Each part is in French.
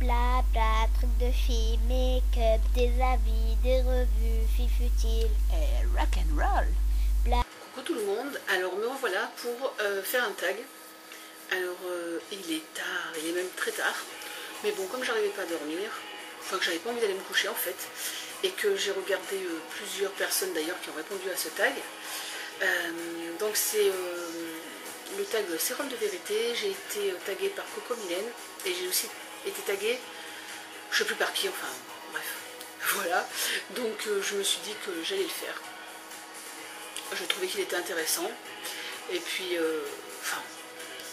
Bla bla, trucs de filles, make-up, des avis, des revues, filles futiles. Et rock and roll. Bla. Coucou tout le monde, alors me revoilà pour faire un tag. Alors il est tard, il est même très tard. Mais bon, comme j'arrivais pas à dormir, enfin que j'avais pas envie d'aller me coucher en fait, et que j'ai regardé plusieurs personnes d'ailleurs qui ont répondu à ce tag. Donc c'est le tag sérum de vérité. J'ai été taguée par Coco Mylène et j'ai aussi été taguée, je sais plus par qui, enfin bref, voilà. Donc je me suis dit que j'allais le faire. Je trouvais qu'il était intéressant. Et puis, enfin,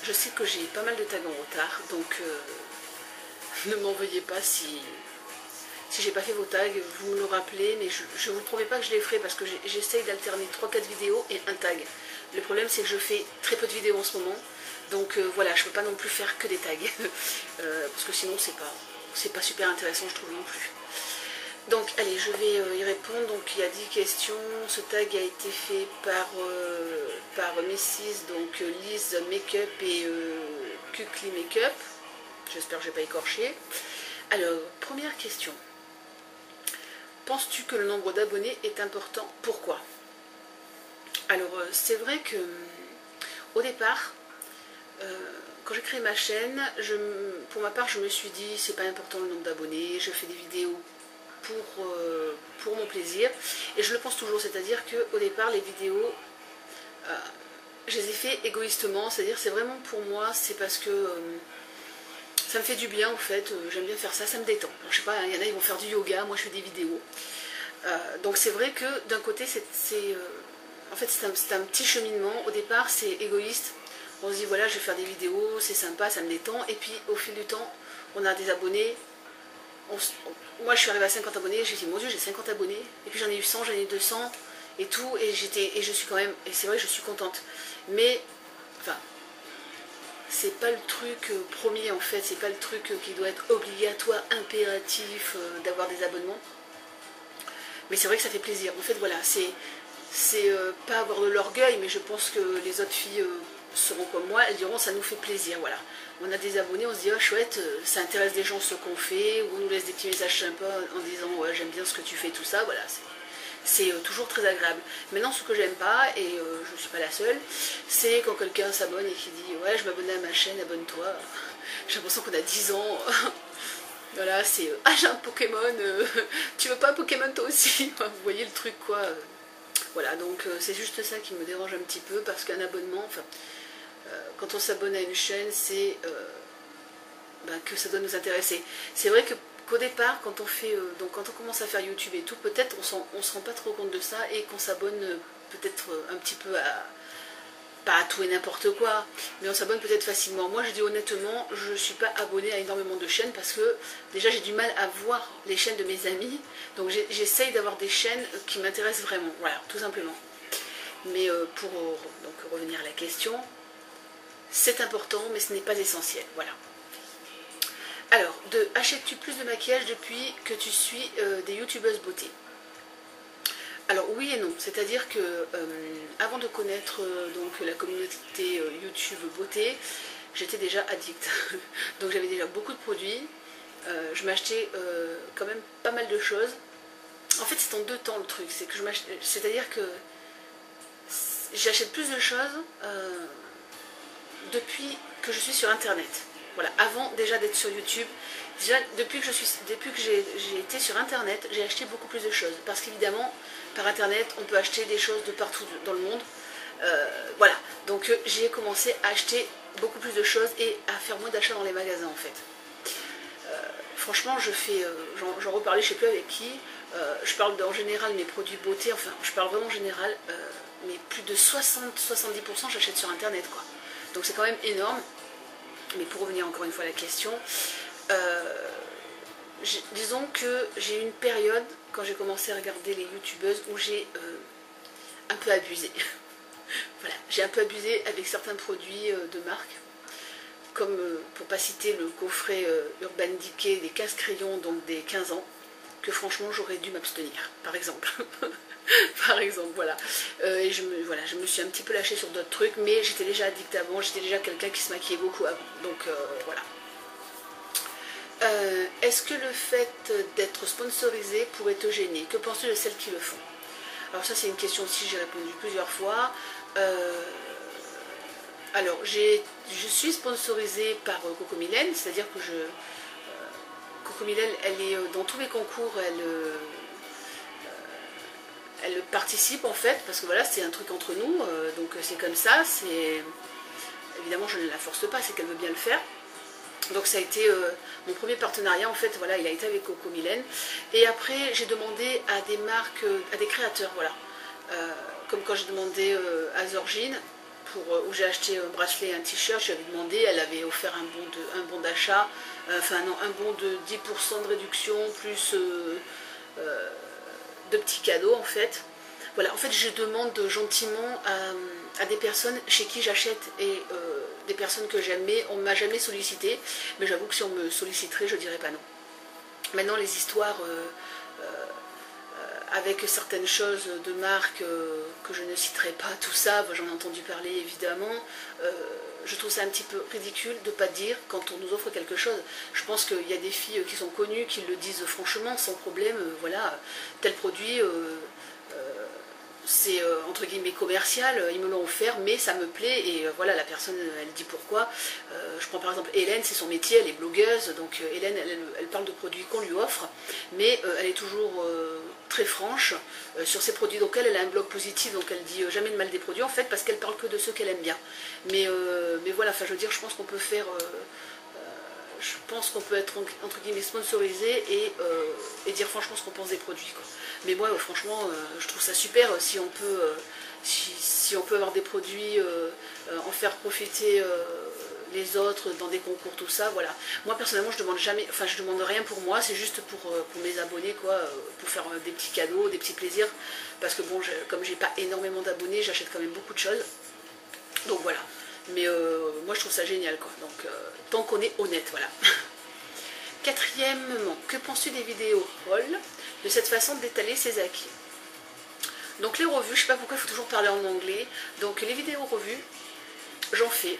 je sais que j'ai pas mal de tags en retard, donc ne m'en veuillez pas si j'ai pas fait vos tags, vous me le rappelez, mais je vous promets pas que je les ferai parce que j'essaye d'alterner 3-4 vidéos et un tag. Le problème c'est que je fais très peu de vidéos en ce moment, donc voilà, je peux pas non plus faire que des tags, parce que sinon c'est pas super intéressant je trouve non plus. Donc allez, je vais y répondre. Donc il y a 10 questions. Ce tag a été fait par Mrs. donc Liz Makeup et Kukli Makeup. J'espère que je n'ai pas écorché. Alors, première question. Penses-tu que le nombre d'abonnés est important? Pourquoi? Alors c'est vrai que au départ, quand j'ai créé ma chaîne, pour ma part je me suis dit c'est pas important le nombre d'abonnés, je fais des vidéos pour mon plaisir, et je le pense toujours, c'est-à-dire qu'au départ les vidéos je les ai fait égoïstement, c'est-à-dire c'est vraiment pour moi, c'est parce que ça me fait du bien en fait, j'aime bien faire ça, ça me détend. Alors, je sais pas, il y en a ils vont faire du yoga, moi je fais des vidéos, donc c'est vrai que d'un côté en fait c'est un petit cheminement. Au départ c'est égoïste, on se dit voilà je vais faire des vidéos, c'est sympa, ça me détend, et puis au fil du temps on a des abonnés. Moi je suis arrivée à 50 abonnés, j'ai dit mon dieu j'ai 50 abonnés, et puis j'en ai eu 100, j'en ai eu 200 et tout, et je suis quand même, et c'est vrai que je suis contente, mais enfin c'est pas le truc premier en fait, c'est pas le truc qui doit être obligatoire, impératif d'avoir des abonnements, mais c'est vrai que ça fait plaisir en fait. Voilà, c'est pas avoir de l'orgueil, mais je pense que les autres filles seront comme moi, elles diront ça nous fait plaisir. Voilà, on a des abonnés, on se dit oh chouette, ça intéresse des gens ce qu'on fait, ou on nous laisse des petits messages sympas en disant ouais j'aime bien ce que tu fais, tout ça. Voilà, c'est toujours très agréable. Maintenant ce que j'aime pas, et je ne suis pas la seule, c'est quand quelqu'un s'abonne et qui dit ouais je m'abonne à ma chaîne, abonne-toi. J'ai l'impression qu'on a 10 ans. Voilà, c'est ah j'ai un Pokémon, tu veux pas un Pokémon toi aussi? Vous voyez le truc quoi. Voilà, donc c'est juste ça qui me dérange un petit peu, parce qu'un abonnement, enfin, quand on s'abonne à une chaîne, c'est que ça doit nous intéresser. C'est vrai qu'au départ, quand on fait, donc quand on commence à faire YouTube et tout, peut-être on se rend pas trop compte de ça, et qu'on s'abonne peut-être un petit peu pas à tout et n'importe quoi, mais on s'abonne peut-être facilement. Moi je dis honnêtement, je ne suis pas abonnée à énormément de chaînes, parce que déjà j'ai du mal à voir les chaînes de mes amis, donc j'essaye d'avoir des chaînes qui m'intéressent vraiment, voilà, tout simplement. Mais pour donc revenir à la question, c'est important, mais ce n'est pas essentiel, voilà. Alors, achètes-tu plus de maquillage depuis que tu suis des youtubeuses beauté? Alors oui et non, c'est-à-dire que avant de connaître donc la communauté YouTube beauté, j'étais déjà addict. Donc j'avais déjà beaucoup de produits, je m'achetais quand même pas mal de choses. En fait c'est en deux temps le truc, c'est-à-dire que j'achète plus de choses depuis que je suis sur internet. Voilà, avant déjà d'être sur YouTube, déjà depuis que j'ai été sur internet, j'ai acheté beaucoup plus de choses, parce qu'évidemment par internet on peut acheter des choses de partout dans le monde, voilà, donc j'ai commencé à acheter beaucoup plus de choses et à faire moins d'achats dans les magasins en fait. Franchement je fais, j'en reparlais je sais plus avec qui, je parle en général mes produits beauté, enfin je parle vraiment en général, mais plus de 60-70% j'achète sur internet quoi, donc c'est quand même énorme. Mais pour revenir encore une fois à la question, disons que j'ai eu une période, quand j'ai commencé à regarder les youtubeuses, où j'ai un peu abusé. Voilà, j'ai un peu abusé avec certains produits de marque, comme pour pas citer le coffret Urban Decay des 15 crayons, donc des 15 ans, que franchement j'aurais dû m'abstenir, par exemple. Par exemple, voilà. Et je me suis un petit peu lâchée sur d'autres trucs, mais j'étais déjà addict avant, j'étais déjà quelqu'un qui se maquillait beaucoup avant. Donc voilà. est-ce que le fait d'être sponsorisé pourrait te gêner? Que penses-tu de celles qui le font? Alors ça c'est une question aussi, j'ai répondu plusieurs fois. Alors je suis sponsorisée par Cocomilène, c'est-à-dire que Cocomilène, elle est dans tous mes concours, elle participe en fait, parce que voilà, c'est un truc entre nous, donc c'est comme ça, évidemment je ne la force pas, c'est qu'elle veut bien le faire. Donc ça a été mon premier partenariat en fait, voilà, il a été avec Cocomilène. Et après j'ai demandé à des marques, à des créateurs, voilà. Comme quand j'ai demandé à Zorgine, où j'ai acheté un bracelet et un t-shirt, j'avais demandé, elle avait offert un bon d'achat, enfin non, un bon de 10% de réduction, plus de petits cadeaux en fait. Voilà, en fait je demande gentiment à des personnes chez qui j'achète et des personnes que j'aime, mais on ne m'a jamais sollicité, mais j'avoue que si on me solliciterait, je dirais pas non. Maintenant les histoires avec certaines choses de marque que je ne citerai pas, tout ça, j'en ai entendu parler évidemment, je trouve ça un petit peu ridicule de ne pas dire quand on nous offre quelque chose. Je pense qu'il y a des filles qui sont connues, qui le disent franchement, sans problème, voilà, tel produit, c'est entre guillemets commercial, ils me l'ont offert, mais ça me plaît, et voilà, la personne, elle dit pourquoi. Je prends par exemple Hélène, c'est son métier, elle est blogueuse, donc Hélène, elle parle de produits qu'on lui offre, mais elle est toujours très franche sur ses produits, donc elle a un blog positif, donc elle dit jamais de mal des produits, en fait, parce qu'elle parle que de ceux qu'elle aime bien. Mais voilà, enfin, je veux dire, je pense qu'on peut faire... je pense qu'on peut être entre guillemets sponsorisé et dire franchement ce qu'on pense des produits, quoi. Mais moi franchement je trouve ça super si on peut si on peut avoir des produits, en faire profiter les autres dans des concours, tout ça, voilà. Moi personnellement je demande jamais, enfin je demande rien pour moi, c'est juste pour mes abonnés, quoi, pour faire des petits cadeaux, des petits plaisirs, parce que bon, comme j'ai pas énormément d'abonnés, j'achète quand même beaucoup de choses, donc voilà. Mais moi je trouve ça génial, quoi. Donc tant qu'on est honnête, voilà. Quatrièmement, que penses-tu des vidéos haul, de cette façon d'étaler ses acquis? Donc les revues, je sais pas pourquoi il faut toujours parler en anglais. Donc les vidéos revues, j'en fais.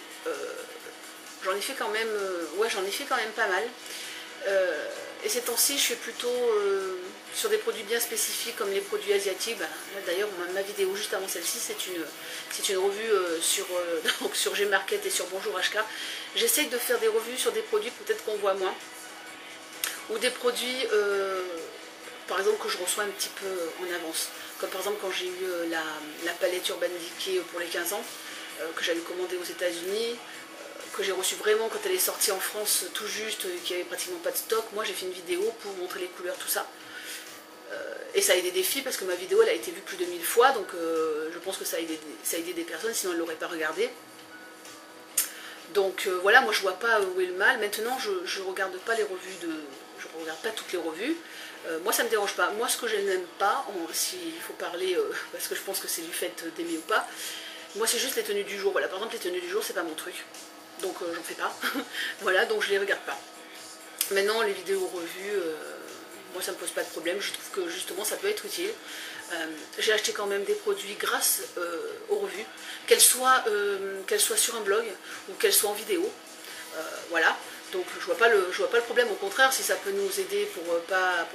J'en ai fait quand même, ouais, j'en ai fait quand même pas mal. Et ces temps-ci, je suis plutôt sur des produits bien spécifiques comme les produits asiatiques. Ben, d'ailleurs, ma vidéo juste avant celle-ci, c'est une revue donc sur Gmarket et sur Bonjour HK. J'essaye de faire des revues sur des produits peut-être qu'on voit moins. Ou des produits, par exemple, que je reçois un petit peu en avance. Comme par exemple quand j'ai eu la palette Urban Decay pour les 15 ans, que j'avais commandée aux États-Unis, que j'ai reçu vraiment quand elle est sortie en France tout juste, qu'il n'y avait pratiquement pas de stock. Moi j'ai fait une vidéo pour montrer les couleurs, tout ça. Et ça a aidé des filles parce que ma vidéo elle a été vue plus de 1000 fois, donc je pense que ça a aidé des personnes, sinon elles ne l'auraient pas regardée. Donc voilà, moi je vois pas où est le mal. Maintenant je regarde pas les revues je regarde pas toutes les revues. Moi ça me dérange pas. Moi ce que je n'aime pas, s'il faut parler, parce que je pense que c'est du fait d'aimer ou pas, moi c'est juste les tenues du jour. Voilà, par exemple les tenues du jour c'est pas mon truc. Donc j'en fais pas. Voilà, donc je les regarde pas. Maintenant les vidéos revues, moi ça me pose pas de problème, je trouve que justement ça peut être utile. J'ai acheté quand même des produits grâce aux revues, qu'elles soient sur un blog ou qu'elles soient en vidéo. Voilà, donc je vois pas le problème, au contraire, si ça peut nous aider pour pas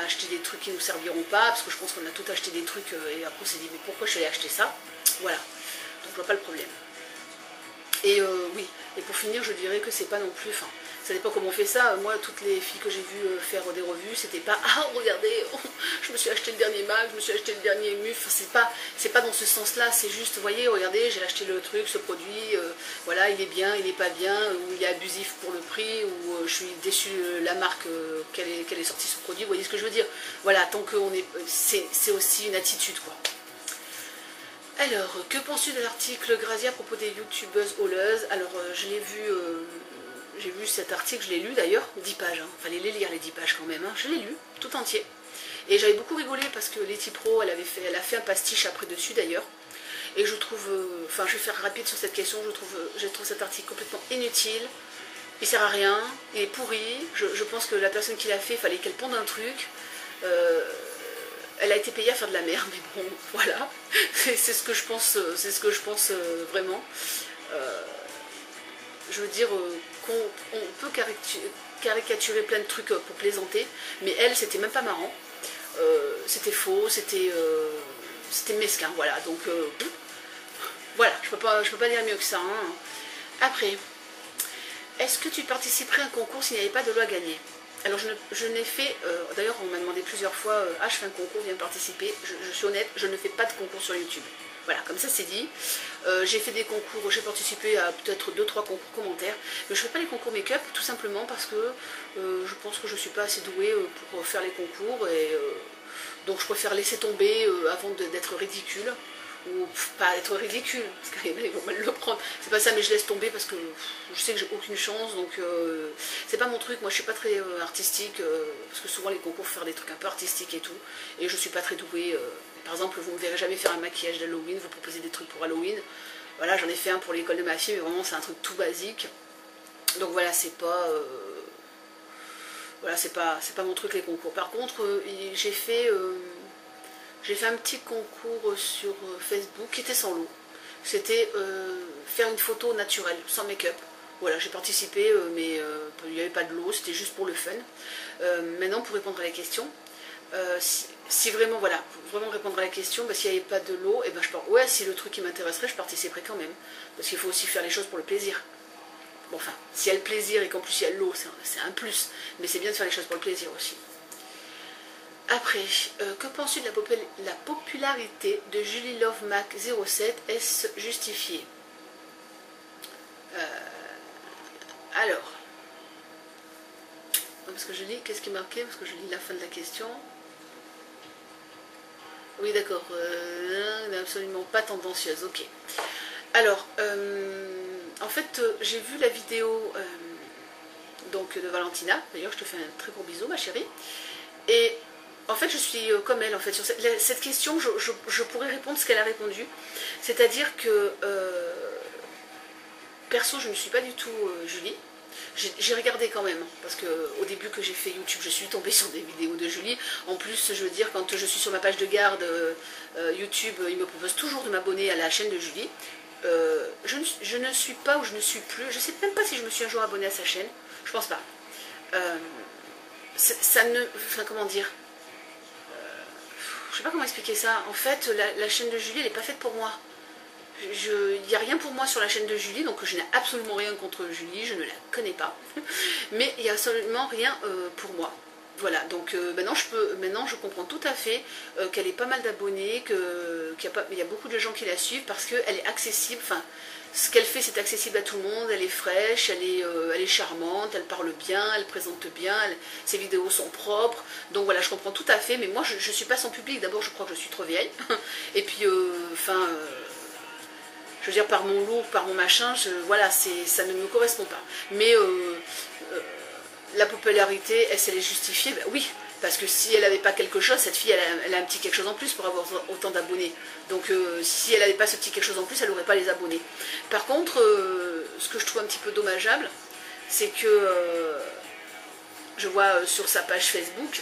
acheter des trucs qui nous serviront pas, parce que je pense qu'on a tout acheté des trucs et après on s'est dit mais pourquoi je suis allée acheter ça, voilà, donc je vois pas le problème. Et oui, et pour finir je dirais que c'est pas non plus, enfin ça dépend comment on fait ça. Moi toutes les filles que j'ai vues faire des revues, c'était pas ah regardez, je me suis acheté le dernier Mac, je me suis acheté le dernier MUF, c'est pas dans ce sens là, c'est juste voyez, regardez, j'ai acheté le truc, ce produit, voilà, il est bien, il est pas bien, ou il est abusif pour le prix, ou je suis déçue la marque qu'elle ait sorti ce produit, vous voyez ce que je veux dire. Voilà, tant qu'on est, c'est aussi une attitude, quoi. Alors, que penses-tu de l'article Grazia à propos des youtubeuses hauleuses? Alors, je l'ai vu, j'ai vu cet article, je l'ai lu d'ailleurs, 10 pages, hein. Fallait les lire les 10 pages quand même, hein. Je l'ai lu, tout entier. Et j'avais beaucoup rigolé parce que Letty Pro, elle a fait un pastiche après dessus d'ailleurs. Et je trouve, enfin je vais faire rapide sur cette question, je trouve cet article complètement inutile, il sert à rien, il est pourri, je pense que la personne qui l'a fait, il fallait qu'elle ponde un truc. Elle a été payée à faire de la merde, mais bon, voilà, c'est ce que je pense, vraiment. Je veux dire qu'on peut caricaturé plein de trucs pour plaisanter, mais elle, c'était même pas marrant. C'était faux, c'était mesquin, voilà. Donc, voilà, je peux pas dire mieux que ça. Hein. Après, est-ce que tu participerais à un concours s'il n'y avait pas de loi à gagner? Alors je n'ai fait, d'ailleurs on m'a demandé plusieurs fois, ah je fais un concours, viens participer. Je suis honnête, je ne fais pas de concours sur YouTube. Voilà, comme ça c'est dit. J'ai fait des concours, j'ai participé à peut-être 2-3 concours commentaires, mais je ne fais pas les concours make-up tout simplement parce que je pense que je ne suis pas assez douée pour faire les concours et donc je préfère laisser tomber avant d'être ridicule. Ou pas être ridicule, parce qu'il y en a ils vont mal le prendre, c'est pas ça, mais je laisse tomber parce que je sais que j'ai aucune chance, donc c'est pas mon truc. Moi je suis pas très artistique, parce que souvent les concours faut faire des trucs un peu artistiques et tout, et je suis pas très douée. Par exemple, vous me verrez jamais faire un maquillage d'Halloween, vous proposez des trucs pour Halloween, voilà, j'en ai fait un pour l'école de ma fille, mais vraiment c'est un truc tout basique, donc voilà, c'est pas voilà, c'est pas mon truc les concours. Par contre, j'ai fait un petit concours sur Facebook qui était sans lot. C'était faire une photo naturelle, sans make-up. Voilà, j'ai participé, mais il n'y avait pas de lot, c'était juste pour le fun. Maintenant, pour répondre à la question, si vraiment, voilà, pour vraiment répondre à la question, bah, s'il n'y avait pas de lot, et ben ouais, si le truc qui m'intéresserait, je participerai quand même. Parce qu'il faut aussi faire les choses pour le plaisir. Bon, enfin, s'il y a le plaisir et qu'en plus il y a de l'eau, c'est un plus. Mais c'est bien de faire les choses pour le plaisir aussi. Après, que penses-tu de la popularité de Julie Love Mac 07? Est-ce justifié? Alors, parce que je lis, qu'est-ce qui est marqué? Parce que je lis la fin de la question. Oui, d'accord, absolument pas tendancieuse, ok. Alors, en fait, j'ai vu la vidéo donc, de Valentina. D'ailleurs, je te fais un très gros bisou, ma chérie. Et en fait, je suis comme elle, en fait, sur cette question, je pourrais répondre ce qu'elle a répondu. C'est-à-dire que, perso, je ne suis pas du tout Julie. J'ai regardé quand même, parce qu'au début que j'ai fait YouTube, je suis tombée sur des vidéos de Julie. En plus, je veux dire, quand je suis sur ma page de garde YouTube, il me propose toujours de m'abonner à la chaîne de Julie. Je ne suis pas ou je ne suis plus, je ne sais même pas si je me suis un jour abonnée à sa chaîne, je pense pas. Ça ne, enfin comment dire, je sais pas comment expliquer ça. En fait, la chaîne de Julie, elle n'est pas faite pour moi. Il n'y a rien pour moi sur la chaîne de Julie, donc je n'ai absolument rien contre Julie, je ne la connais pas. Mais il n'y a absolument rien pour moi. Voilà, donc maintenant je comprends tout à fait qu'elle ait pas mal d'abonnés, qu'il y a beaucoup de gens qui la suivent parce qu'elle est accessible. Enfin, ce qu'elle fait, c'est accessible à tout le monde. Elle est fraîche, elle est charmante, elle parle bien, elle présente bien, ses vidéos sont propres. Donc voilà, je comprends tout à fait. Mais moi, je ne suis pas son public. D'abord, je crois que je suis trop vieille. Et puis, je veux dire, par mon look, par mon machin, voilà, ça ne me correspond pas. Mais la popularité, est-ce qu'elle est justifiée? Ben oui, parce que si elle n'avait pas quelque chose, cette fille, elle a un petit quelque chose en plus pour avoir autant d'abonnés. Donc si elle n'avait pas ce petit quelque chose en plus, elle n'aurait pas les abonnés. Par contre, ce que je trouve un petit peu dommageable, c'est que je vois sur sa page Facebook,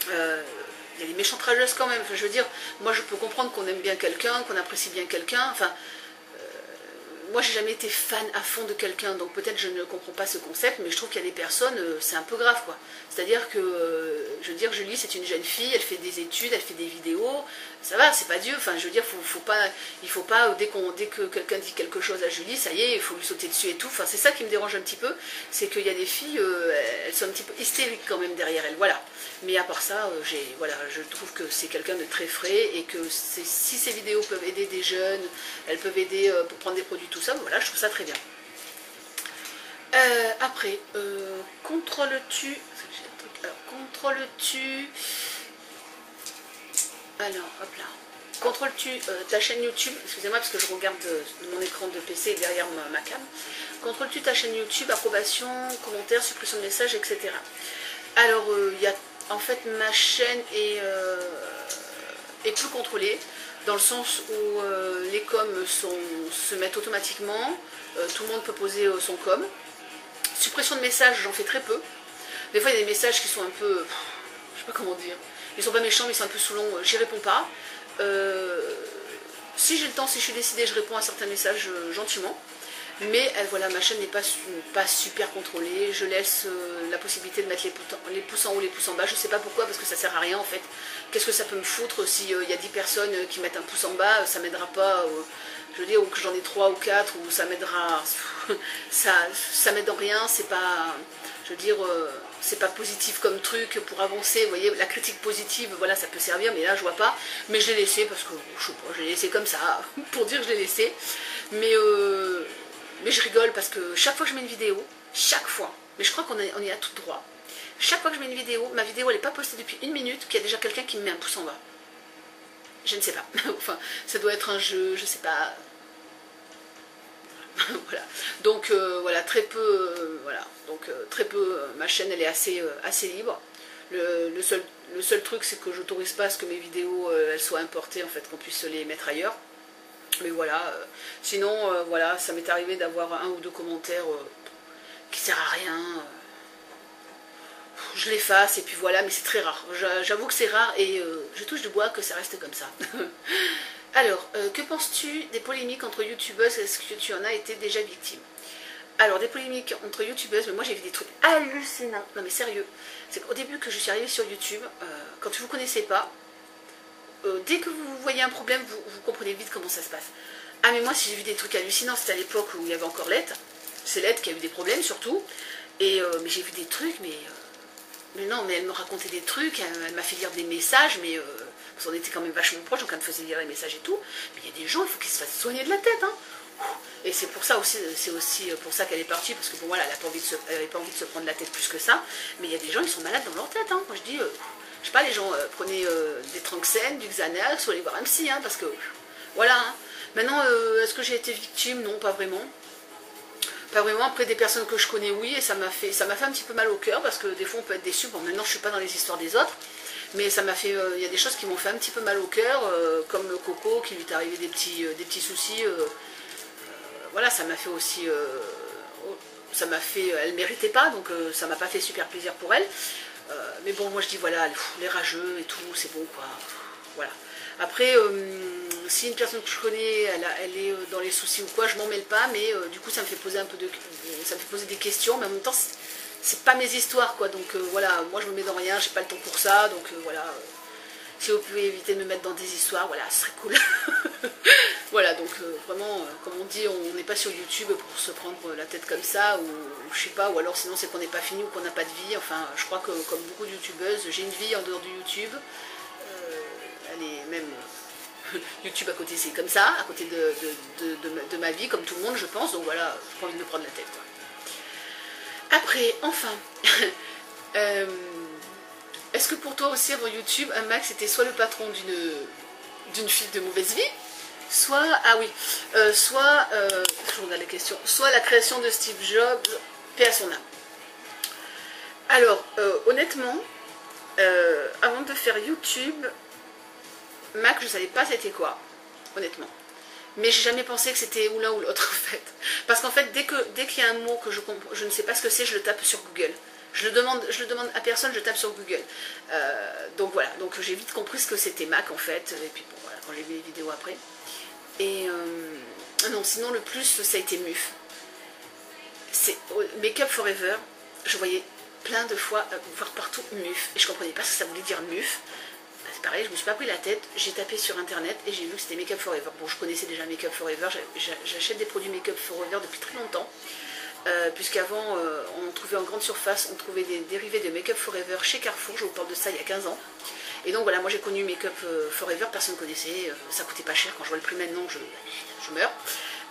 il y a des méchantes rageuses quand même. Enfin, je veux dire, moi je peux comprendre qu'on aime bien quelqu'un, qu'on apprécie bien quelqu'un, enfin... Moi, j'ai jamais été fan à fond de quelqu'un, donc peut-être je ne comprends pas ce concept, mais je trouve qu'il y a des personnes, c'est un peu grave, quoi. C'est-à-dire que, je veux dire, Julie, c'est une jeune fille, elle fait des études, elle fait des vidéos, ça va, c'est pas Dieu. Enfin, je veux dire, il faut pas, dès que quelqu'un dit quelque chose à Julie, ça y est, il faut lui sauter dessus et tout. Enfin, c'est ça qui me dérange un petit peu, c'est qu'il y a des filles, elles sont un petit peu hystériques quand même derrière elles, voilà. Mais à part ça, voilà, je trouve que c'est quelqu'un de très frais et que si ces vidéos peuvent aider des jeunes, elles peuvent aider pour prendre des produits, tout ça, voilà, je trouve ça très bien. Après, contrôles-tu... Alors, hop là. Contrôles-tu ta chaîne YouTube? Excusez-moi parce que je regarde mon écran de PC derrière ma cam. Contrôles-tu ta chaîne YouTube? Approbation, commentaires, suppression de messages, etc. Alors, en fait, ma chaîne est plus contrôlée, dans le sens où les coms se mettent automatiquement, tout le monde peut poser son com. Suppression de messages, j'en fais très peu. Des fois, il y a des messages qui sont un peu... je sais pas comment dire. Ils sont pas méchants, mais ils sont un peu sous long. J'y réponds pas. Si j'ai le temps, si je suis décidée, je réponds à certains messages gentiment. Mais voilà, ma chaîne n'est pas super contrôlée. Je laisse la possibilité de mettre les pouces en haut, les pouces en bas. Je sais pas pourquoi, parce que ça sert à rien en fait. Qu'est-ce que ça peut me foutre si il y a 10 personnes qui mettent un pouce en bas, ça m'aidera pas. Je veux dire, ou que j'en ai 3 ou 4, ou ça m'aidera. ça m'aide en rien, c'est pas. Je veux dire, c'est pas positif comme truc pour avancer. Vous voyez, la critique positive, voilà, ça peut servir, mais là je vois pas. Mais je l'ai laissé parce que, je sais pas, je l'ai laissé comme ça, pour dire que je l'ai laissé. Mais je rigole parce que chaque fois que je mets une vidéo, chaque fois, mais je crois qu'on y a tout droit. Chaque fois que je mets une vidéo, ma vidéo elle n'est pas postée depuis 1 minute, qu'il y a déjà quelqu'un qui me met un pouce en bas. Je ne sais pas. Enfin, ça doit être un jeu, je sais pas. Voilà. Donc voilà, très peu, voilà. Donc très peu. Ma chaîne elle est assez libre. Le seul truc c'est que j'autorise pas à ce que mes vidéos elles soient importées en fait, qu'on puisse les mettre ailleurs. Mais voilà, sinon, voilà, ça m'est arrivé d'avoir 1 ou 2 commentaires qui servent à rien. Je l'efface et puis voilà, mais c'est très rare. J'avoue que c'est rare et je touche du bois que ça reste comme ça. Alors, que penses-tu des polémiques entre youtubeuses? Est-ce que tu en as été déjà victime? Alors, des polémiques entre youtubeuses, mais moi j'ai vu des trucs hallucinants. Non mais sérieux, c'est qu'au début que je suis arrivée sur YouTube, quand vous ne connaissez pas, dès que vous voyez un problème, vous comprenez vite comment ça se passe. Ah mais moi si j'ai vu des trucs hallucinants, c'était à l'époque où il y avait encore Lettre. C'est Lettre qui a eu des problèmes surtout. Et mais j'ai vu des trucs, mais non, mais elle me racontait des trucs, elle m'a fait lire des messages, mais parce qu'on était quand même vachement proches, donc elle me faisait lire les messages et tout. Mais il y a des gens, il faut qu'ils se fassent soigner de la tête, hein. Et c'est pour ça aussi, c'est aussi pour ça qu'elle est partie, parce que bon voilà, elle n'avait pas envie de se prendre la tête plus que ça. Mais il y a des gens, ils sont malades dans leur tête, hein. Moi je dis, je sais pas, les gens prenez des Tranxène, du Xanax, ou allez voir un psy, hein, parce que voilà. Hein. Maintenant, est-ce que j'ai été victime? Non, pas vraiment. Pas vraiment. Après des personnes que je connais, oui, et ça m'a fait un petit peu mal au cœur, parce que des fois on peut être déçu. Bon, maintenant je suis pas dans les histoires des autres, mais ça m'a fait, il y a des choses qui m'ont fait un petit peu mal au cœur, comme Coco qui lui est arrivé des petits soucis. Voilà, ça m'a fait aussi, ça m'a fait, elle méritait pas, donc ça m'a pas fait super plaisir pour elle. Mais bon, moi je dis voilà, les rageux et tout, c'est bon quoi. Voilà. Après, si une personne que je connais, elle est dans les soucis ou quoi, je m'en mêle pas, mais du coup ça me fait poser ça me fait poser des questions, mais en même temps c'est pas mes histoires quoi, donc voilà, moi je me mets dans rien, j'ai pas le temps pour ça, donc voilà. Si vous pouvez éviter de me mettre dans des histoires, voilà, ce serait cool. Voilà, donc vraiment, comme on dit, on n'est pas sur YouTube pour se prendre la tête comme ça, ou je sais pas, ou alors sinon c'est qu'on n'est pas fini ou qu'on n'a pas de vie. Enfin, je crois que comme beaucoup de youtubeuses, j'ai une vie en dehors du YouTube. Elle est même YouTube à côté, c'est comme ça, à côté de ma vie, comme tout le monde, je pense. Donc voilà, j'ai pas envie de me prendre la tête, quoi. Après, enfin, est-ce que pour toi aussi avant YouTube, un Max était soit le patron d'une fille de mauvaise vie, soit, ah oui, soit, je regarde les questions, soit la création de Steve Jobs, paix à son âme. Alors, honnêtement, avant de faire YouTube, Mac, je ne savais pas c'était quoi, honnêtement. Mais j'ai jamais pensé que c'était ou l'un ou l'autre en fait. Parce qu'en fait, dès qu'il y a un mot que je ne sais pas ce que c'est, je le tape sur Google. Je le demande à personne, je tape sur Google. Donc voilà, donc j'ai vite compris ce que c'était Mac en fait. Et puis bon, voilà, quand j'ai vu les vidéos après. Et non, sinon le plus, ça a été Muf. C'est Make Up Forever, je voyais plein de fois, voir partout Muf. Et je comprenais pas ce que ça voulait dire Muf. C'est pareil, je me suis pas pris la tête, j'ai tapé sur internet et j'ai vu que c'était Make Up Forever. Bon, je connaissais déjà Make Up Forever, j'achète des produits Make Up Forever depuis très longtemps. Puisqu'avant, on trouvait en grande surface, on trouvait des dérivés de Make Up Forever chez Carrefour, je vous parle de ça il y a 15 ans. Et donc voilà, moi j'ai connu Make Up Forever, personne ne connaissait, ça coûtait pas cher, quand je vois le prix maintenant, je meurs.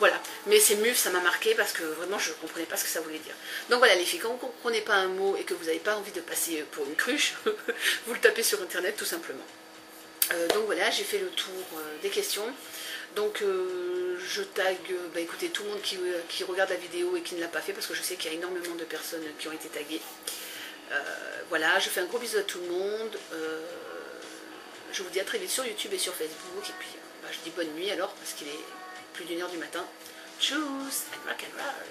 Voilà, mais ces Muf, ça m'a marqué parce que vraiment je ne comprenais pas ce que ça voulait dire. Donc voilà les filles, quand vous ne comprenez pas un mot et que vous n'avez pas envie de passer pour une cruche, vous le tapez sur internet tout simplement. Donc voilà, j'ai fait le tour des questions. Donc je tag, écoutez, tout le monde qui regarde la vidéo et qui ne l'a pas fait, parce que je sais qu'il y a énormément de personnes qui ont été taguées. Voilà, je fais un gros bisou à tout le monde. Je vous dis à très vite sur YouTube et sur Facebook. Et puis je dis bonne nuit alors, parce qu'il est plus d'1h du matin. Tchuss and rock and roll.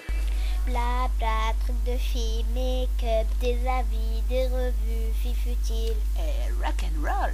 Bla bla, truc de filles, make-up, des avis, des revues, filles futiles et rock and roll.